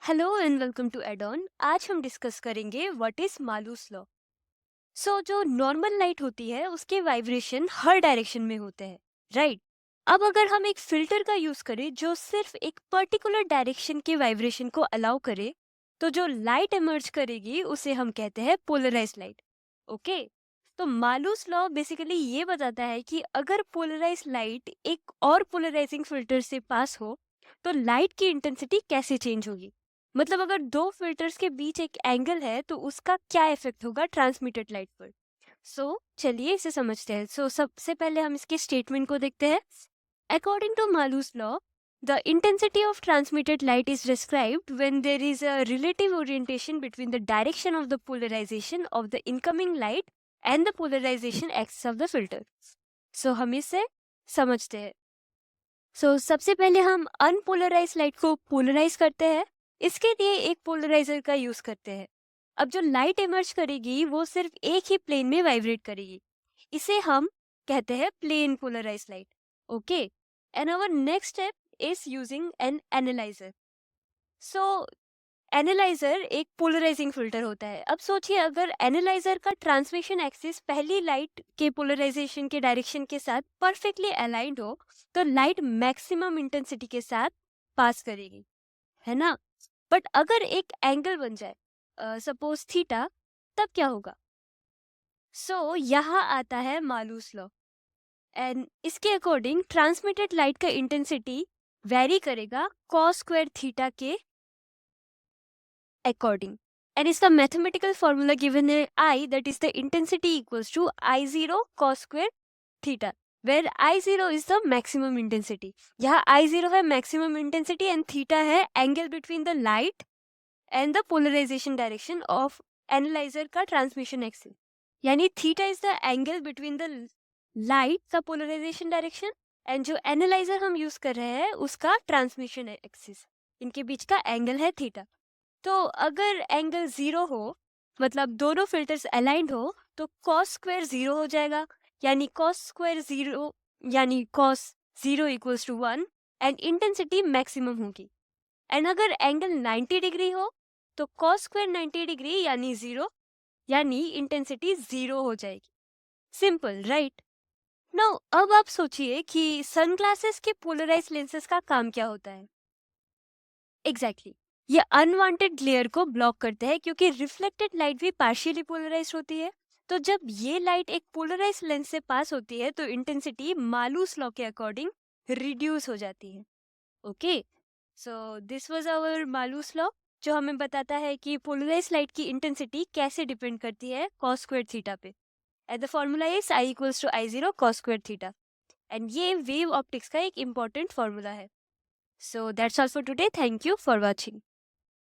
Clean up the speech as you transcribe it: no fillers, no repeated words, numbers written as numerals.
Hello and welcome to Adon. आज हम discuss करेंगे व्हाट इज मालूस लॉ। जो नॉर्मल लाइट होती है उसके वाइब्रेशन हर डायरेक्शन में होते हैं, राइट। अब अगर हम एक फिल्टर का यूज करें जो सिर्फ एक पर्टिकुलर डायरेक्शन के वाइब्रेशन को अलाउ करे, तो जो लाइट इमर्ज करेगी उसे हम कहते हैं पोलराइज लाइट। ओके। तो मालूस लॉ बेसिकली ये बताता है कि अगर पोलराइज लाइट एक और पोलराइजिंग फिल्टर से पास हो तो लाइट की इंटेंसिटी कैसे चेंज होगी। मतलब अगर दो फिल्टर्स के बीच एक एंगल है तो उसका क्या इफेक्ट होगा ट्रांसमिटेड लाइट पर। चलिए इसे समझते हैं। सबसे पहले हम इसके स्टेटमेंट को देखते हैं। According to Malus law, the intensity of transmitted light is described when there is a relative orientation between the direction of the polarisation of the incoming light and the polarisation axis of the filter. हम इसे समझते हैं। सबसे पहले हम unpolarise light को polarise करते हैं। इसके लिए एक पोलराइजर का यूज करते हैं। अब जो लाइट इमर्ज करेगी वो सिर्फ एक ही प्लेन में वाइब्रेट करेगी। इसे हम कहते हैं plane polarise light. Okay. And our next step is using an analyser. So analyser एक पोलराइजिंग फिल्टर होता है। अब सोचिए अगर एनालाइजर का ट्रांसमिशन एक्सिस पहली लाइट के पोलराइजेशन के डायरेक्शन के साथ परफेक्टली अलाइंड हो तो लाइट मैक्सिमम इंटेंसिटी के साथ पास करेगी, है ना। बट अगर एक एंगल बन जाए, सपोज थीटा, तब क्या होगा। यहाँ आता है मालूस लॉ। एंड इसके अकॉर्डिंग ट्रांसमिटेड लाइट का इंटेंसिटी वेरी करेगा कॉस स्क्वायर थीटा के according. And is the mathematical formula given in I, that is the intensity equals to I0 cos square theta, where I0 is the maximum intensity. यहाँ I0 है maximum intensity and theta है angle between the light and the polarization direction of analyzer का transmission axis. यानी theta is the angle between the light का polarization direction and जो analyzer हम use कर रहे हैं उसका transmission axis, इनके बीच का angle है theta. तो अगर एंगल 0 हो, मतलब दोनों फिल्टर्स अलाइंड हो, तो कॉस स्क्वायर 0 हो जाएगा। यानी कॉस स्क्वायर 0 यानी cos 0 equals to 1 and intensity maximum होगी। एंड अगर एंगल 90 डिग्री हो तो कॉस स्क्वायर 90 डिग्री यानी 0 यानी इंटेंसिटी 0 हो जाएगी। Simple, right. नाउ अब आप सोचिए कि सनग्लासेस के पोलराइज लेंसेज का काम क्या होता है। एग्जैक्टली ये अनवांटेड ग्लेयर को ब्लॉक करते हैं क्योंकि रिफ्लेक्टेड लाइट भी पार्शियली पोलराइज होती है। तो जब ये लाइट एक पोलराइज लेंस से पास होती है तो इंटेंसिटी मालूस लॉ के अकॉर्डिंग रिड्यूस हो जाती है। Okay. This was our Malus law जो हमें बताता है कि पोलराइज लाइट की इंटेंसिटी कैसे डिपेंड करती है कॉस स्क्वायर थीटा पे। And the formula is I equals to I0 cos square theta. And ये वेव ऑप्टिक्स का एक इम्पॉर्टेंट फॉर्मूला है। So that's all for today. Thank you for watching.